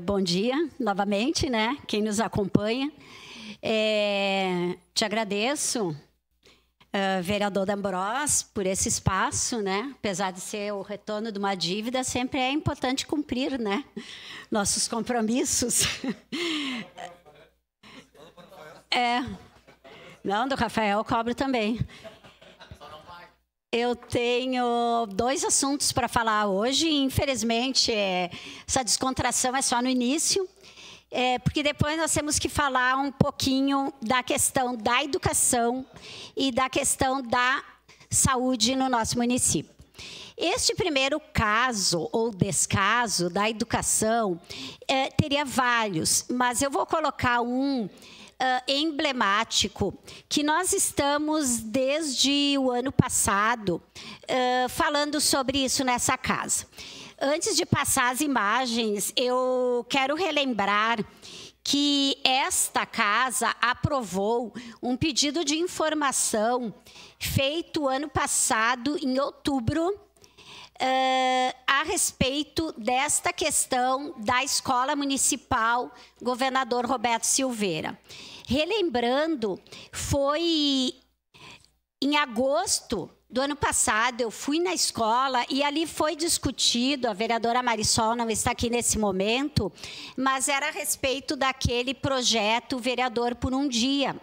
Bom dia, novamente, né? Quem nos acompanha. Te agradeço, vereador D'Ambros, por esse espaço, né? Apesar de ser o retorno de uma dívida, sempre é importante cumprir, né? Nossos compromissos. Não, do Rafael eu cobro também. Eu tenho 2 assuntos para falar hoje. Infelizmente, essa descontração é só no início, porque depois nós temos que falar um pouquinho da questão da educação e da questão da saúde no nosso município. Este primeiro caso, ou descaso, da educação, teria vários, mas eu vou colocar um emblemático, que nós estamos desde o ano passado falando sobre isso nessa casa. Antes de passar as imagens, eu quero relembrar que esta casa aprovou um pedido de informação feito ano passado, em outubro, a respeito desta questão da Escola Municipal Governador Roberto Silveira. Relembrando, foi em agosto do ano passado, eu fui na escola e ali foi discutido, a vereadora Marisol não está aqui nesse momento, mas era a respeito daquele projeto Vereador por um Dia.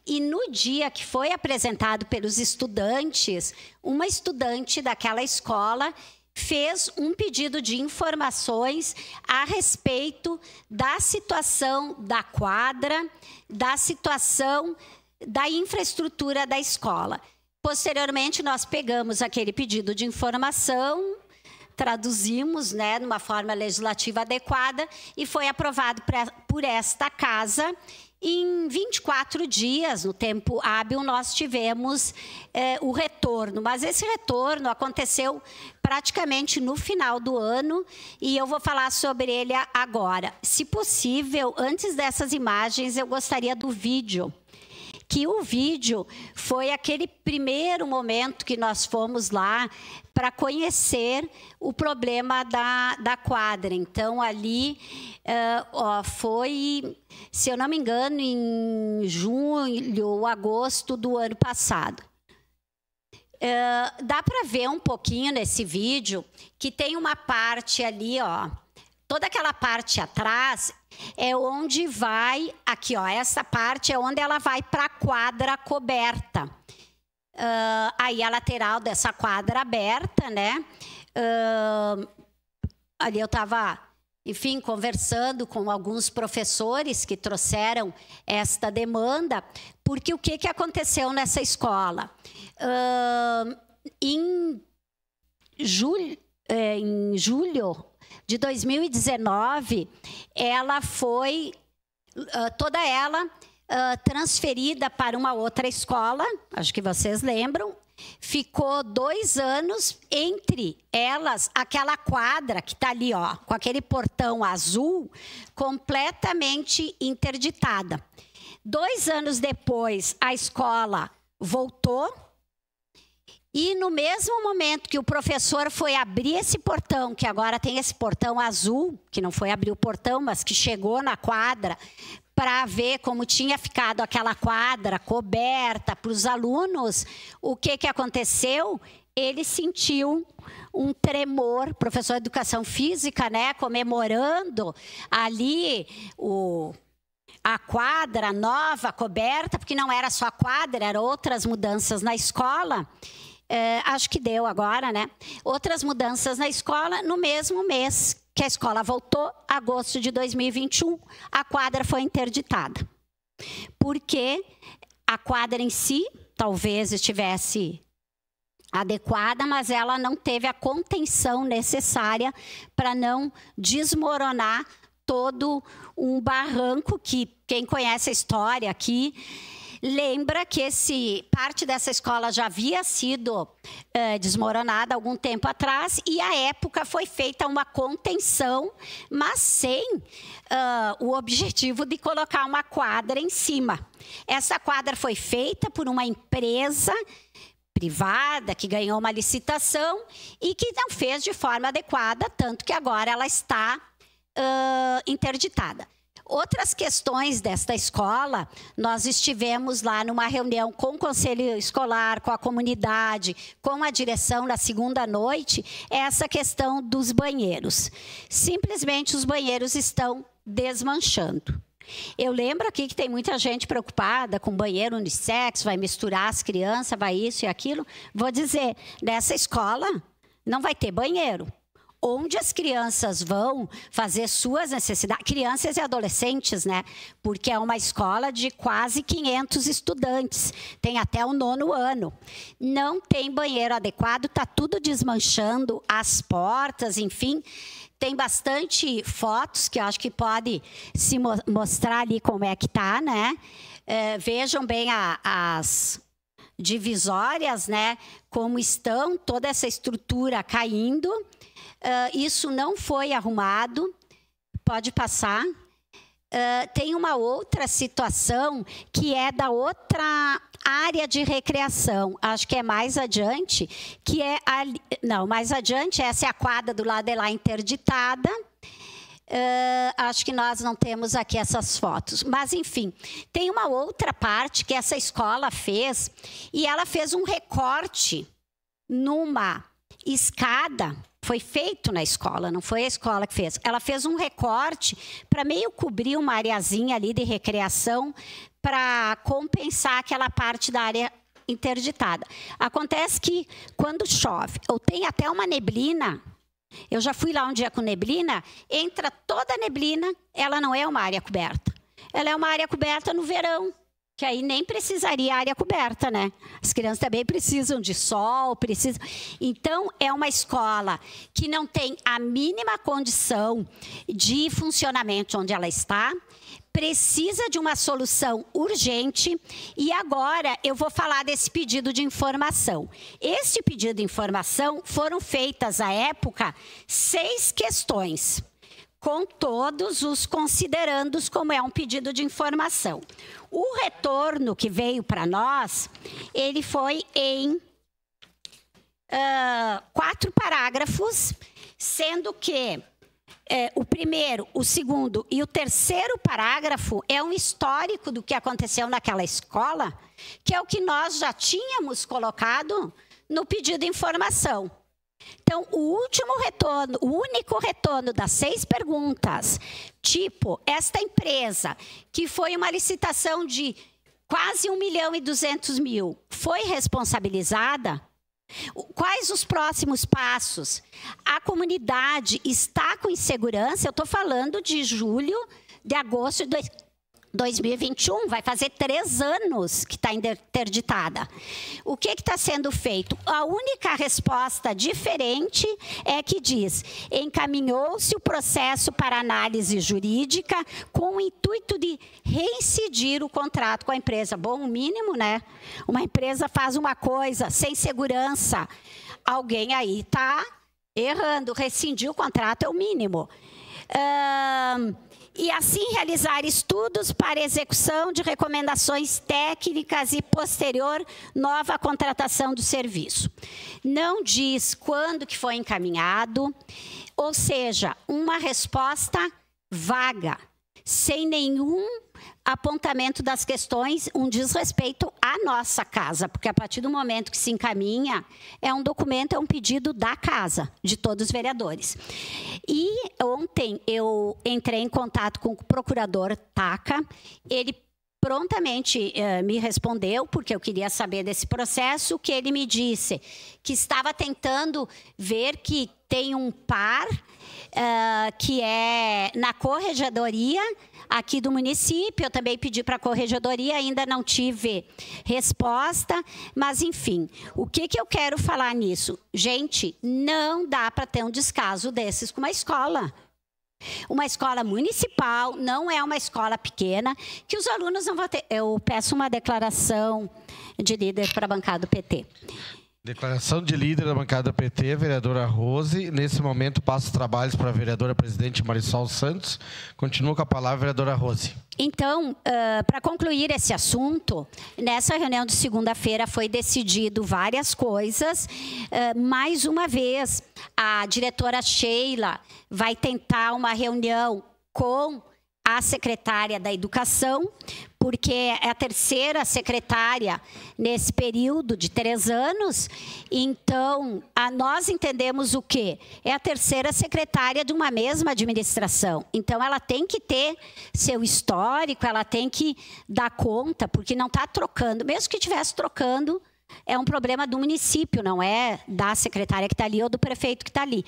E no dia que foi apresentado pelos estudantes, uma estudante daquela escola fez um pedido de informações a respeito da situação da quadra, da situação da infraestrutura da escola. Posteriormente, nós pegamos aquele pedido de informação, traduzimos, né, de uma forma legislativa adequada e foi aprovado por esta casa. Em 24 dias, no tempo hábil, nós tivemos o retorno. Mas esse retorno aconteceu praticamente no final do ano e eu vou falar sobre ele agora. Se possível, antes dessas imagens, eu gostaria do vídeo. Que o vídeo foi aquele primeiro momento que nós fomos lá para conhecer o problema da quadra. Então, ali foi, se eu não me engano, em julho ou agosto do ano passado. Dá para ver um pouquinho nesse vídeo que tem uma parte ali, ó, toda aquela parte atrás é onde vai, aqui ó, essa parte é onde ela vai para a quadra coberta. Aí a lateral dessa quadra aberta, né? Ali eu estava, enfim, conversando com alguns professores que trouxeram esta demanda, porque o que aconteceu nessa escola? Em julho de 2019, ela foi, toda ela, transferida para uma outra escola, acho que vocês lembram, ficou 2 anos entre elas, aquela quadra que está ali, ó, com aquele portão azul, completamente interditada. 2 anos depois, a escola voltou, e no mesmo momento que o professor foi abrir esse portão, que agora tem esse portão azul, que não foi abrir o portão, mas que chegou na quadra, para ver como tinha ficado aquela quadra coberta para os alunos, o que aconteceu? Ele sentiu um tremor, professor de educação física, né, comemorando ali a quadra nova, coberta, porque não era só a quadra, eram outras mudanças na escola. Acho que deu agora, né? Outras mudanças na escola no mesmo mês que a escola voltou, agosto de 2021, a quadra foi interditada. Porque a quadra em si talvez estivesse adequada, mas ela não teve a contenção necessária para não desmoronar todo um barranco que quem conhece a história aqui lembra que parte dessa escola já havia sido desmoronada há algum tempo atrás e, à época, foi feita uma contenção, mas sem o objetivo de colocar uma quadra em cima. Essa quadra foi feita por uma empresa privada que ganhou uma licitação e que não fez de forma adequada, tanto que agora ela está interditada. Outras questões desta escola, nós estivemos lá numa reunião com o conselho escolar, com a comunidade, com a direção na segunda noite, essa questão dos banheiros. Simplesmente os banheiros estão desmanchando. Eu lembro aqui que tem muita gente preocupada com banheiro unissex, vai misturar as crianças, vai isso e aquilo. Vou dizer, nessa escola não vai ter banheiro. Onde as crianças vão fazer suas necessidades, crianças e adolescentes, né? Porque é uma escola de quase 500 estudantes, tem até o 9º ano. Não tem banheiro adequado, está tudo desmanchando, as portas, enfim. Tem bastante fotos que eu acho que pode se mostrar ali como é que está, né? Vejam bem as divisórias, né? Como estão, toda essa estrutura caindo. Isso não foi arrumado, pode passar. Tem uma outra situação que é da outra área de recreação, acho que é mais adiante, que é mais adiante, essa é a quadra do lado de lá interditada. Acho que nós não temos aqui essas fotos, mas enfim, tem uma outra parte que essa escola fez, e ela fez um recorte numa escada. Foi feito na escola, não foi a escola que fez. Ela fez um recorte para meio cobrir uma areazinha ali de recreação para compensar aquela parte da área interditada. Acontece que quando chove, ou tem até uma neblina, eu já fui lá um dia com neblina, entra toda a neblina, ela não é uma área coberta. Ela é uma área coberta no verão, que aí nem precisaria área coberta, né? As crianças também precisam de sol, precisam. Então, é uma escola que não tem a mínima condição de funcionamento onde ela está, precisa de uma solução urgente, e agora eu vou falar desse pedido de informação. Este pedido de informação foram feitas, à época, 6 questões, com todos os considerandos como é um pedido de informação. O retorno que veio para nós, ele foi em 4 parágrafos, sendo que o primeiro, o segundo e o terceiro parágrafo é um histórico do que aconteceu naquela escola, que é o que nós já tínhamos colocado no pedido de informação. Então, o último retorno, o único retorno das 6 perguntas, tipo, esta empresa, que foi uma licitação de quase 1.200.000, foi responsabilizada? Quais os próximos passos? A comunidade está com insegurança? Eu estou falando de agosto de 2021, vai fazer 3 anos que está interditada. O que está sendo feito? A única resposta diferente é que diz: encaminhou-se o processo para análise jurídica com o intuito de reincidir o contrato com a empresa. Bom, o mínimo, né? Uma empresa faz uma coisa sem segurança, alguém aí está errando. Rescindir o contrato é o mínimo. E assim realizar estudos para execução de recomendações técnicas e posterior nova contratação do serviço. Não diz quando que foi encaminhado, ou seja, uma resposta vaga, sem nenhum apontamento das questões, um desrespeito à nossa casa, porque a partir do momento que se encaminha, é um documento, é um pedido da casa, de todos os vereadores. E ontem eu entrei em contato com o procurador Taca, ele prontamente me respondeu, porque eu queria saber desse processo, que ele me disse que estava tentando ver que tem um par que é na corregedoria aqui do município. Eu também pedi para a corregedoria, ainda não tive resposta, mas enfim, o que eu quero falar nisso? Gente, não dá para ter um descaso desses com uma escola. Uma escola municipal, não é uma escola pequena, que os alunos não vão ter. Eu peço uma declaração de líder para a bancada do PT. Declaração de líder da bancada do PT, vereadora Rose. Nesse momento, passo os trabalhos para a vereadora presidente Marisol Santos. Continua com a palavra, vereadora Rose. Então, para concluir esse assunto, nessa reunião de segunda-feira foi decidido várias coisas. Mais uma vez, a diretora Sheila vai tentar uma reunião com a secretária da Educação, porque é a terceira secretária nesse período de 3 anos. Então, nós entendemos o quê? É a terceira secretária de uma mesma administração. Então, ela tem que ter seu histórico, ela tem que dar conta, porque não está trocando. Mesmo que estivesse trocando, é um problema do município, não é da secretária que está ali ou do prefeito que está ali.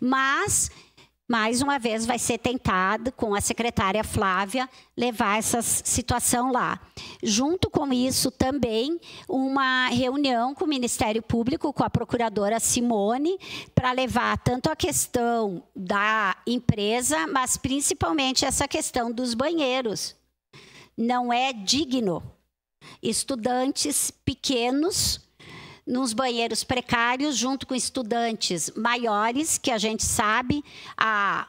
Mas, mais uma vez, vai ser tentado, com a secretária Flávia, levar essa situação lá. Junto com isso, também, uma reunião com o Ministério Público, com a procuradora Simone, para levar tanto a questão da empresa, mas principalmente essa questão dos banheiros. Não é digno. Estudantes pequenos nos banheiros precários, junto com estudantes maiores, que a gente sabe a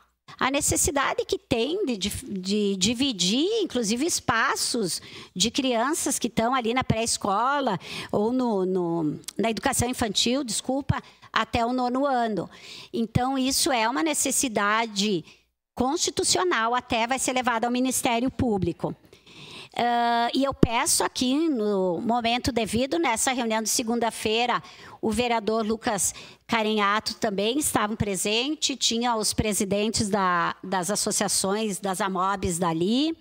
necessidade que tem de dividir, inclusive, espaços de crianças que estão ali na pré-escola ou na educação infantil, até o 9º ano. Então, isso é uma necessidade constitucional, até vai ser levado ao Ministério Público. E eu peço aqui, no momento devido, nessa reunião de segunda-feira, o vereador Lucas Carenhato também estava presente, tinha os presidentes das associações, das AMOBs dali,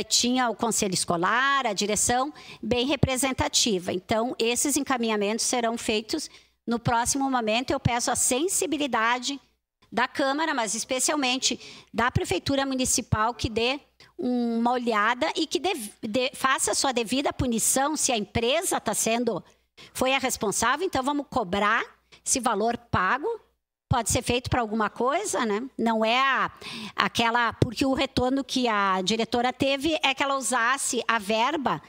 tinha o conselho escolar, a direção, bem representativa. Então, esses encaminhamentos serão feitos no próximo momento. Eu peço a sensibilidade da Câmara, mas especialmente da Prefeitura Municipal, que dê uma olhada e que faça a sua devida punição. Se a empresa foi a responsável, então vamos cobrar esse valor pago. Pode ser feito para alguma coisa, né? Não é porque o retorno que a diretora teve é que ela usasse a verba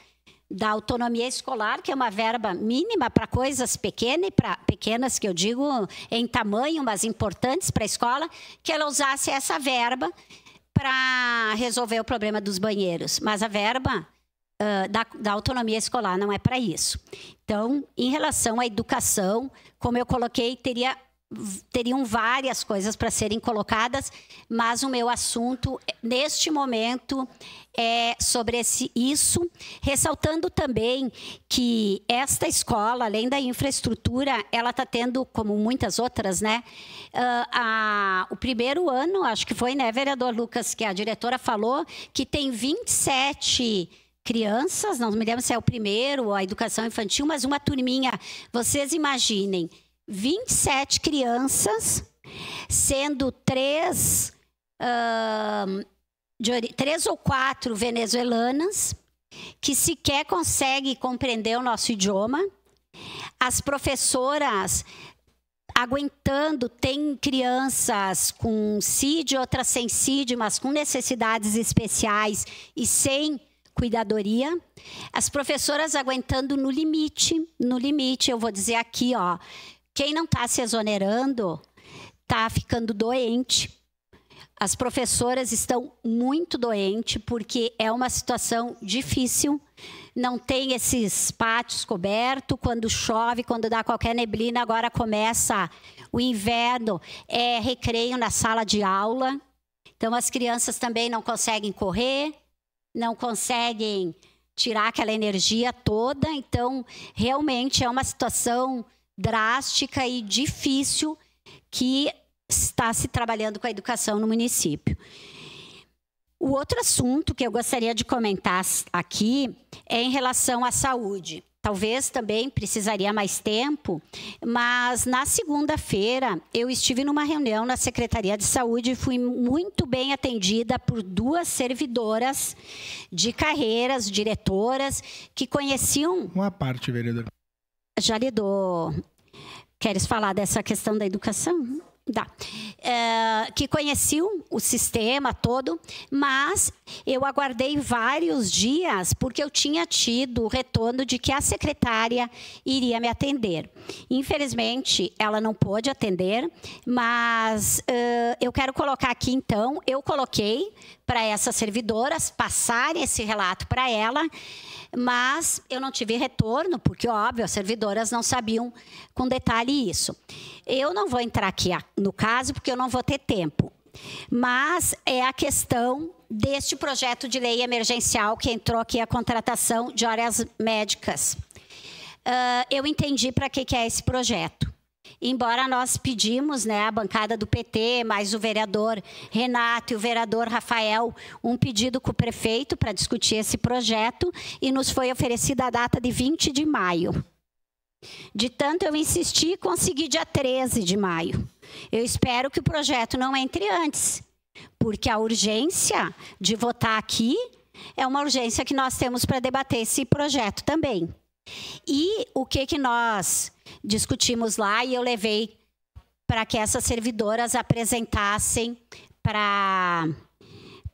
da autonomia escolar, que é uma verba mínima para coisas pequenas, que eu digo em tamanho, mas importantes para a escola, que ela usasse essa verba para resolver o problema dos banheiros. Mas a verba da autonomia escolar não é para isso. Então, em relação à educação, como eu coloquei, teriam várias coisas para serem colocadas, mas o meu assunto, neste momento, é sobre isso, ressaltando também que esta escola, além da infraestrutura, ela está tendo, como muitas outras, né? O primeiro ano, acho que foi, né, vereador Lucas, que a diretora falou, que tem 27 crianças, não me lembro se é o primeiro, a educação infantil, mas uma turminha, vocês imaginem, 27 crianças, sendo 3 ou 4 venezuelanas, que sequer conseguem compreender o nosso idioma. As professoras aguentando, tem crianças com CID, outras sem CID, mas com necessidades especiais e sem cuidadoria. As professoras aguentando no limite, eu vou dizer aqui, ó, quem não está se exonerando está ficando doente. As professoras estão muito doentes, porque é uma situação difícil. Não tem esses pátios cobertos. Quando chove, quando dá qualquer neblina, agora começa o inverno, é recreio na sala de aula. Então, as crianças também não conseguem correr, não conseguem tirar aquela energia toda. Então, realmente é uma situação drástica e difícil que está se trabalhando com a educação no município. O outro assunto que eu gostaria de comentar aqui é em relação à saúde. Talvez também precisaria mais tempo, mas na segunda-feira eu estive numa reunião na Secretaria de Saúde e fui muito bem atendida por 2 servidoras de carreiras, diretoras, que conheciam... Uma parte, vereador. Já lhe dou. Queres falar dessa questão da educação? Dá. Que conheciam o sistema todo, mas eu aguardei vários dias porque eu tinha tido o retorno de que a secretária iria me atender. Infelizmente, ela não pôde atender, mas eu quero colocar aqui, então, eu coloquei para essas servidoras passarem esse relato para ela, mas eu não tive retorno, porque, óbvio, as servidoras não sabiam com detalhe isso. Eu não vou entrar aqui no caso, porque eu não vou ter tempo. mas é a questão deste projeto de lei emergencial que entrou aqui, a contratação de horas médicas. Eu entendi para que é esse projeto. Embora nós pedimos, né, a bancada do PT, mais o vereador Renato e o vereador Rafael, um pedido com o prefeito para discutir esse projeto, e nos foi oferecida a data de 20 de maio. De tanto eu insistir, consegui dia 13 de maio. Eu espero que o projeto não entre antes, porque a urgência de votar aqui é uma urgência que nós temos para debater esse projeto também. E o que nós discutimos lá, e eu levei para que essas servidoras apresentassem para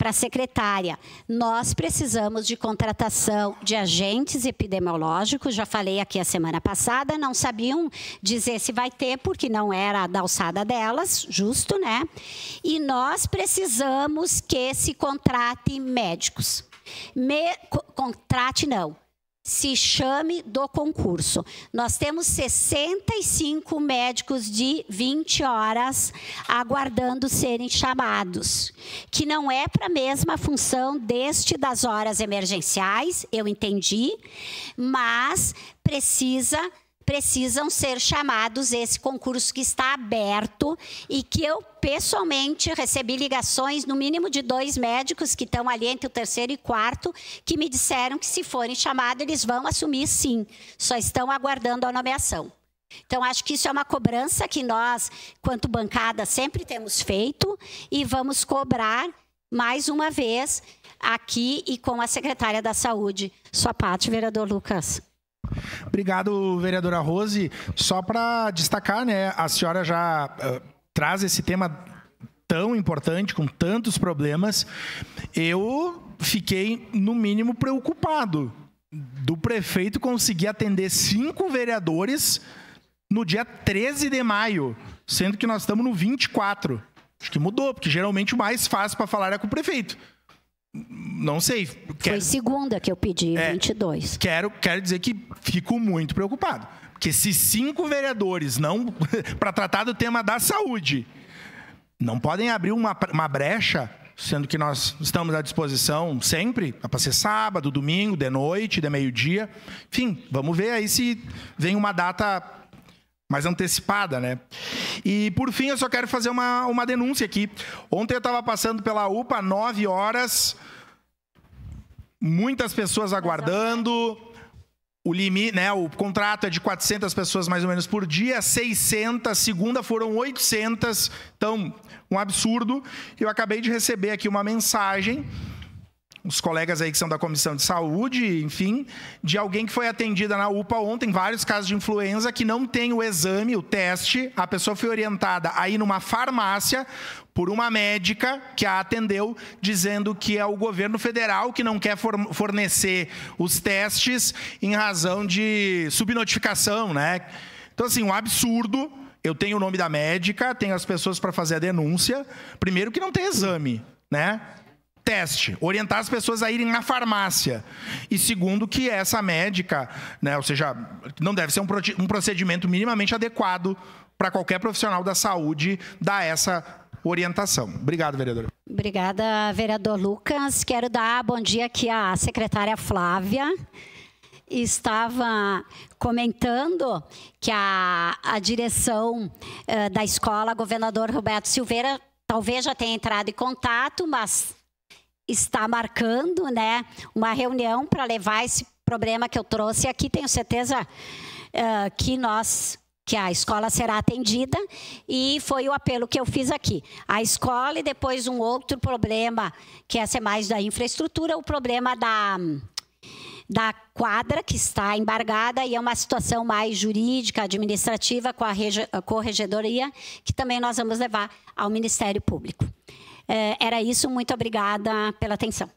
a secretária. Nós precisamos de contratação de agentes epidemiológicos, já falei aqui a semana passada, não sabiam dizer se vai ter, porque não era da alçada delas, justo, né? E nós precisamos que se contrate médicos. Contrate não. Se chame do concurso. Nós temos 65 médicos de 20 horas aguardando serem chamados, que não é para a mesma função das horas emergenciais, eu entendi, mas precisam ser chamados, esse concurso que está aberto e que eu pessoalmente recebi ligações, no mínimo de 2 médicos que estão ali entre o 3º e 4º, que me disseram que se forem chamados eles vão assumir sim, só estão aguardando a nomeação. Então acho que isso é uma cobrança que nós, quanto bancada, sempre temos feito e vamos cobrar mais uma vez aqui e com a secretária da Saúde. Sua parte, vereador Lucas. Obrigado, vereadora Rose. Só para destacar, né, a senhora já traz esse tema tão importante, com tantos problemas. Eu fiquei, no mínimo, preocupado do prefeito conseguir atender 5 vereadores no dia 13 de maio, sendo que nós estamos no 24. Acho que mudou, porque geralmente o mais fácil para falar é com o prefeito. Não sei. Foi segunda que eu pedi, 22. Quero dizer que fico muito preocupado. Porque se 5 vereadores não para tratar do tema da saúde não podem abrir uma brecha, sendo que nós estamos à disposição sempre, para ser sábado, domingo, de noite, de meio-dia. Enfim, vamos ver aí se vem uma data mais antecipada, né? E, por fim, eu só quero fazer uma denúncia aqui. Ontem eu estava passando pela UPA, 9 horas, muitas pessoas aguardando. O limite, né, o contrato é de 400 pessoas mais ou menos por dia, 600, segunda foram 800, então, um absurdo. Eu acabei de receber aqui uma mensagem, os colegas aí que são da Comissão de Saúde, enfim, de alguém que foi atendida na UPA ontem, vários casos de influenza, que não tem o exame, o teste, a pessoa foi orientada a ir numa farmácia por uma médica que a atendeu, dizendo que é o governo federal que não quer fornecer os testes em razão de subnotificação, né? Então, assim, um absurdo. Eu tenho o nome da médica, tenho as pessoas para fazer a denúncia. Primeiro que não tem exame, né? Teste, orientar as pessoas a irem na farmácia. E segundo, que essa médica, né, ou seja, não deve ser um procedimento minimamente adequado para qualquer profissional da saúde dar essa orientação. Obrigado, vereador. Obrigada, vereador Lucas. Quero dar bom dia aqui à secretária Flávia. Estava comentando que a direção da escola, governador Roberto Silveira, talvez já tenha entrado em contato, mas está marcando, né, uma reunião para levar esse problema que eu trouxe aqui. Tenho certeza que a escola será atendida, e foi o apelo que eu fiz aqui. A escola e depois um outro problema, que essa é mais da infraestrutura, o problema da quadra, que está embargada, e é uma situação mais jurídica, administrativa, com a corregedoria, que também nós vamos levar ao Ministério Público. Era isso, muito obrigada pela atenção.